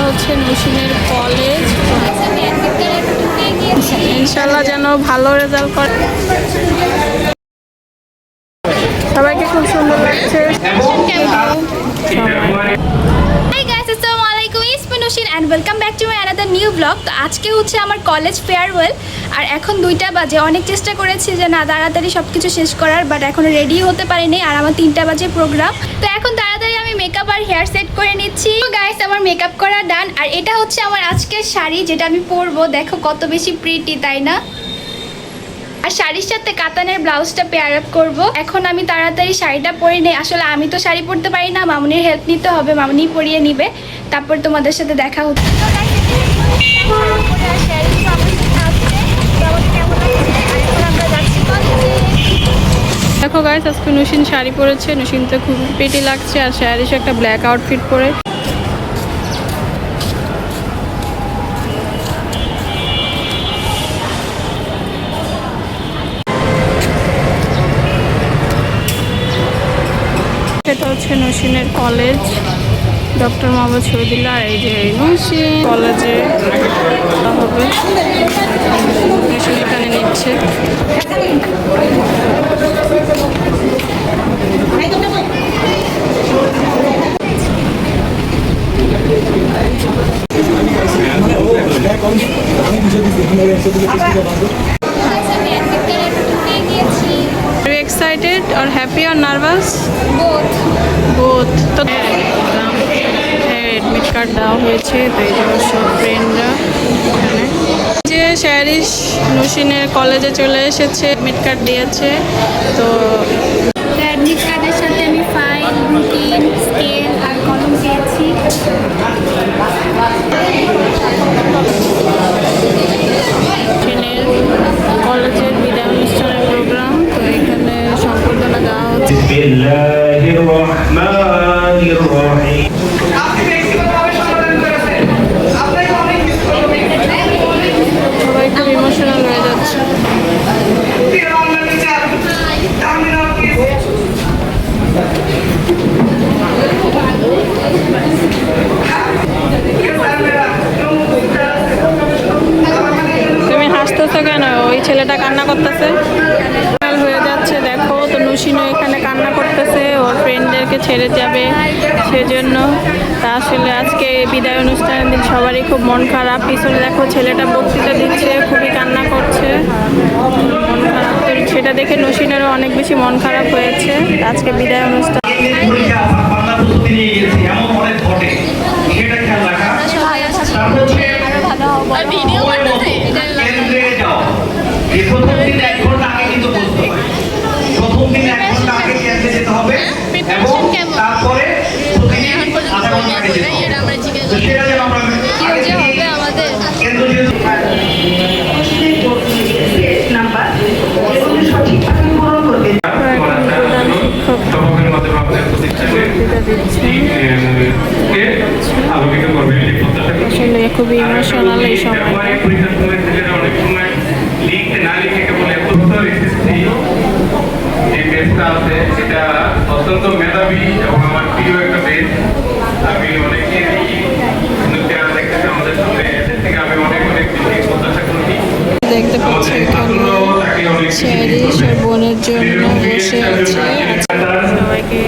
হচ্ছে নৌসিনের কলেজ। ইনশাল্লাহ যেন ভালো রেজাল্ট করে। সবাইকে খুব সুন্দর লাগছে। And welcome back to my another new vlog. তো আজকে হচ্ছে আমার কলেজ ফেয়ারওয়েল আর এখন 2টা বাজে। অনেক চেষ্টা করেছি যে না তাড়াতাড়ি সব কিছু শেষ করার, বাট এখনো রেডি হতে পারিনি আর আমার 3টা বাজে প্রোগ্রাম। তো এখন তাড়াতাড়ি আমি মেকআপ আর হেয়ার সেট করে নিচ্ছি। তো গাইস আমার মেকআপ করা ডান আর এটা হচ্ছে আমার আজকের শাড়ি যেটা আমি পরবো। দেখো কত বেশি প্রিটি, তাই না? আর শাড়ির সাথে কাতানের ব্লাউজটা পেয়ার আপ করবো। এখন আমি তাড়াতাড়ি শাড়িটা পরে নিই। আসলে আমি তো শাড়ি পরতে পারি না, মামুনির হেল্প নিতে হবে, মামুনি পরিয়ে নিবে, তারপর তোমাদের সাথে দেখা হচ্ছে। দেখো গাইস আজকে নৌসিন শাড়ি পরেছে, নৌসিন তো খুব পেটি লাগছে আর শাড়ির একটা ব্ল্যাক আউটফিট পরে। এটা হচ্ছে নৌসিনের কলেজ, ডক্টর মোহাম্মদ শহীদুল্লাহ। আর এই যে নৌসিন কলেজে হবে, নৌসিন এখানে নিচ্ছে। Are you excited or happy or nervous? Both. তো এডমিট কার্ড দেওয়া হয়েছে, তো এই জন্য সব ফ্রেন্ডরা এখানে। যে শ্যারিশ নৌসিনের কলেজে চলে এসেছে, এডমিট কার্ড দিয়েছে। তো অ্যাডমিট কার্ডের সাথে আমি ফাইল, রুটিন, স্কেল আর কলম পেয়েছি। কলেজের বিদায় অনুষ্ঠানের প্রোগ্রাম, তো এখানে সম্বর্ধনা দেওয়া হচ্ছে। সবাই খুব ইমোশনাল হয়ে যাচ্ছে। তুমি হাসতেছো কেন? ওই ছেলেটা কান্না করতেছে, হয়ে যাচ্ছে। দেখো তো নৌসিনও এখানে কান্না করতেছে, ওর ফ্রেন্ডদেরকে ছেড়ে যাবে সেজন্য। তা আসলে আজকে বিদায় অনুষ্ঠানের দিন সবারই খুব মন খারাপ। পিছনে দেখো ছেলেটা বক্তৃতা দিচ্ছে, খুবই কান্না করছে, মন খারাপ। তো সেটা দেখে নৌসিনেরও অনেক বেশি মন খারাপ হয়েছে। আজকে বিদায় অনুষ্ঠান। আসলে খুবই ইমোশনাল এই সময়টা। এটা অত্যন্ত মেধাবী এবং আমার প্রিয় একটা দেশ। আমি অনেকে দেখতেছি আমাদের সামনে, এদের থেকে আমি অনেক অনেক বেশি প্রত্যাশা করছি। দেখতে পাচ্ছি এখানে শেরিশ আর বোনের জন্য বসে আছে। সবাইকে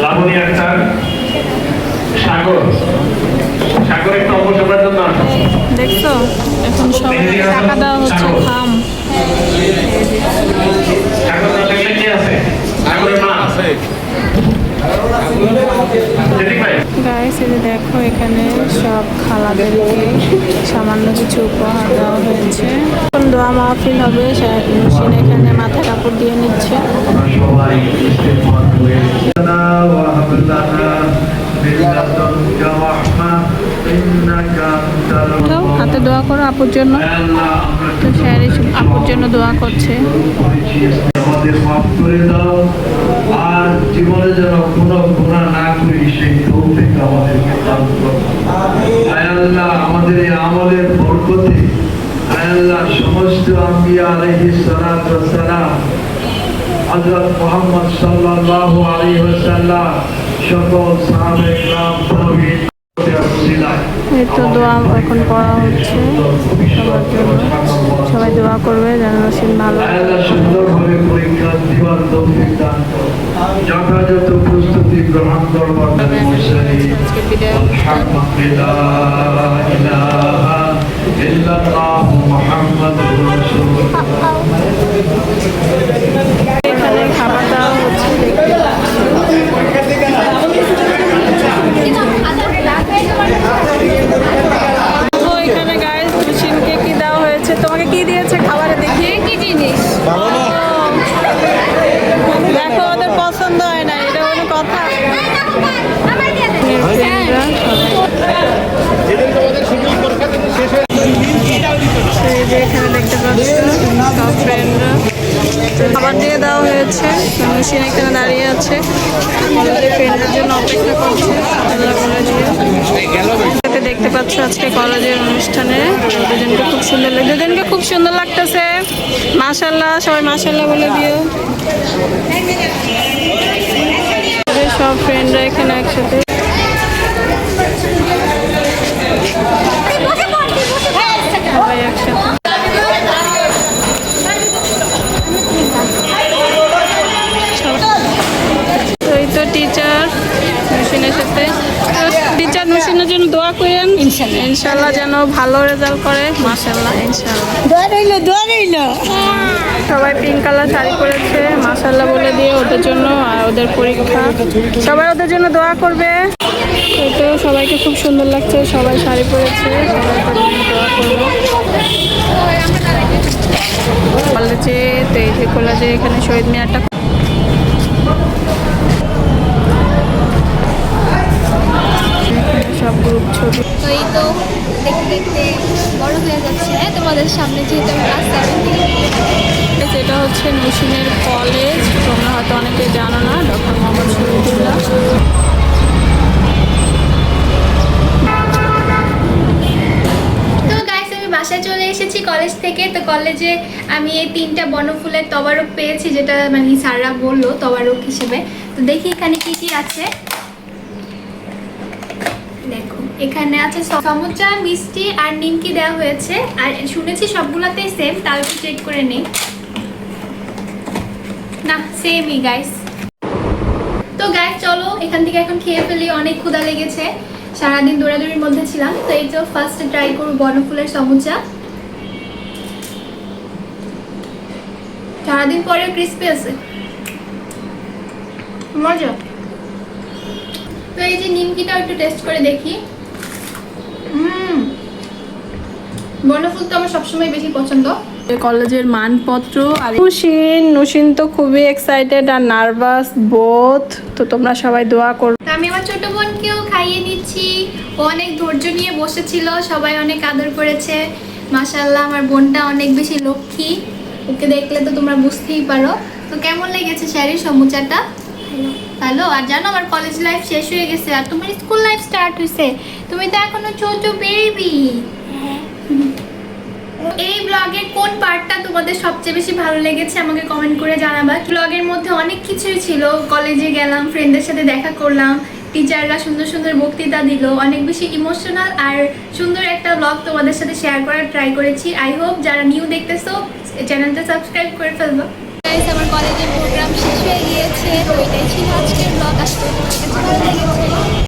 লাবণী আক্তার, সাগর, সাগর একটু অবসরের জন্য দেখছো এখন সবাই টাকা দেওয়া হচ্ছে। খাম সাগর না দেখলে কি আছে? সাগরের মা আছে। গাইস এই যে দেখো এখানে সব খালাদেরকে সামান্য কিছু উপহার দেওয়া হয়েছে। এখন দোয়া মাহফিল হবে, নৌসিন এখানে মাথা কাপড় দিয়ে নিচ্ছে। হাতে দোয়া করো আপুর জন্য। তো শেরিশ আপুর জন্য দোয়া করছে। আমাদের মাফ করে দাও আর জীবনে যেন কোনো গুনাহ না করি সেই তৌফিক আমাদেরকে দান করো। আয় আল্লাহ আমাদের এই আমলের বরকতে আয় আল্লাহ সমস্ত আম্বিয়া আলাইহিস সালাতু ওয়াস সালাম, হযরত মুহাম্মদ সাল্লাল্লাহু আলাইহি ওয়াসাল্লাম, সকল সাহাবায়ে কেরাম, তাবিঈন এই তো দোয়া এখন করা হচ্ছে সবার জন্য, সবাই দোয়া করবে যেন নসিন ভালো। আল্লাহ সুন্দরভাবে পরীক্ষা দিবার তৌফিক দান করো। যথাযথ প্রস্তুতি গ্রহণ করবার আজকে বিদায়। এখানে খাবার দাওয়া হচ্ছে, দেখতে তো এখানে গাইস নসিনকে কি দেওয়া হয়েছে, তোমাকে কি দিয়েছে খাবারে, দেখি কি জিনিস দেখো, ওদের পছন্দ হয় না, এটা কোনো কথা। এই যে এখানে দেখতে পাচ্ছ সব ফ্রেন্ডরা খাবার দিয়ে দেওয়া হয়েছে, নসিন এখানে দাঁড়িয়ে আছে, ফ্রেন্ডের জন্য অপেক্ষা করছে আল্লাহ কলেজে। দেখতে পাচ্ছ আজকে কলেজের অনুষ্ঠানে দুজনকে খুব সুন্দর লাগে, দুজনকে খুব সুন্দর লাগতেছে, মাশাআল্লাহ, সবাই মাশাআল্লাহ বলে দিও। সব ফ্রেন্ডরা এখানে একসাথে সবাই একসাথে। তো এই তো টিচার নসিনের সাথে, টিচার নসিনের জন্য দোয়া করেন ইনশাল্লাহ যেন ভালো রেজাল্ট করে, মাশাআল্লাহ ইনশাল্লাহ। দোয়া রইল। সবাই পিঙ্ক কালার শাড়ি পরেছে, মাশাআল্লাহ বলে দিয়ে ওদের জন্য, আর ওদের পরীক্ষা, সবাই ওদের জন্য দোয়া করবে। তো সবাইকে খুব সুন্দর লাগছে, সবাই শাড়ি পরেছে, সবাই ওদের জন্য দোয়া করবে। কলেজে তো এই যে কলেজে এখানে শহীদ মিনারটা, সব গ্রুপ ছবি। তো এই তো দেখতে দেখতে বড় হয়ে যাচ্ছে তোমাদের সামনে, যেহেতু আমি ক্লাস 7 থেকে। এটা হচ্ছে নসিনের কলেজ, তোমরা হয়তো অনেকে জানো না, ডক্টর মোহাম্মদ শহীদুল্লাহ। তো গাইস আমি বাসায় চলে এসেছি কলেজ থেকে। তো কলেজে আমি এই 3টা বনফুলের তবারক পেয়েছি, যেটা মানে স্যাররা বললো তবারক হিসেবে। তো দেখি এখানে কি কি আছে। দেখো এখানে আছে সমুচা, মিষ্টি আর নিমকি দেওয়া হয়েছে, আর শুনেছি সবগুলোতেই সেম, তাও একটু চেক করে নেই। না সেমই গাইস। তো গাইস চলো এখান থেকে এখন খেয়ে ফেলি, অনেক ক্ষুধা লেগেছে, সারাদিন দৌড়াদৌড়ির মধ্যে ছিলাম। তো এই তো ফার্স্টে ট্রাই করব বনফুলের সমুচা। সারাদিন পরে ক্রিস্পি আছে, মজা। তো এই যে নিমকিটাও একটু টেস্ট করে দেখি। বনফুল তো আমার সবসময় বেশি পছন্দ। কলেজের মানপত্র আর নসিন তো খুবই এক্সাইটেড আর নার্ভাস বোথ, তো তোমরা সবাই দোয়া করো। তো আমি আমার ছোট বোনকেও খাইয়ে নিচ্ছি, ও অনেক ধৈর্য নিয়ে বসেছিল, সবাই অনেক আদর করেছে, মাশাআল্লাহ। আমার বোনটা অনেক বেশি লক্ষ্মী, ওকে দেখলে তো তোমরা বুঝতেই পারো। তো কেমন লেগেছে শাড়ির সমুচাটা? ভালো। আর জানো আমার কলেজ লাইফ শেষ হয়ে গেছে, আর তোমার স্কুল লাইফ স্টার্ট হয়েছে, তুমি তো এখনো ছোট বেবি। এই ব্লগের কোন পার্টটা তোমাদের সবচেয়ে বেশি ভালো লেগেছে আমাকে কমেন্ট করে জানাবা। ব্লগের মধ্যে অনেক কিছুই ছিল, কলেজে গেলাম, ফ্রেন্ডদের সাথে দেখা করলাম, টিচাররা সুন্দর সুন্দর বক্তৃতা দিল, অনেক বেশি ইমোশনাল আর সুন্দর একটা ব্লগ তোমাদের সাথে শেয়ার করার ট্রাই করেছি। আই হোপ যারা নিউ দেখতেছো চ্যানেলটা সাবস্ক্রাইব করে ফেলবো। গাইস আমার কলেজের প্রোগ্রাম শেষ হয়ে গিয়েছে, তো এটাই ছিল আজকের ব্লগ। আসলে তোমাদের কাছে ভালো লেগেছে।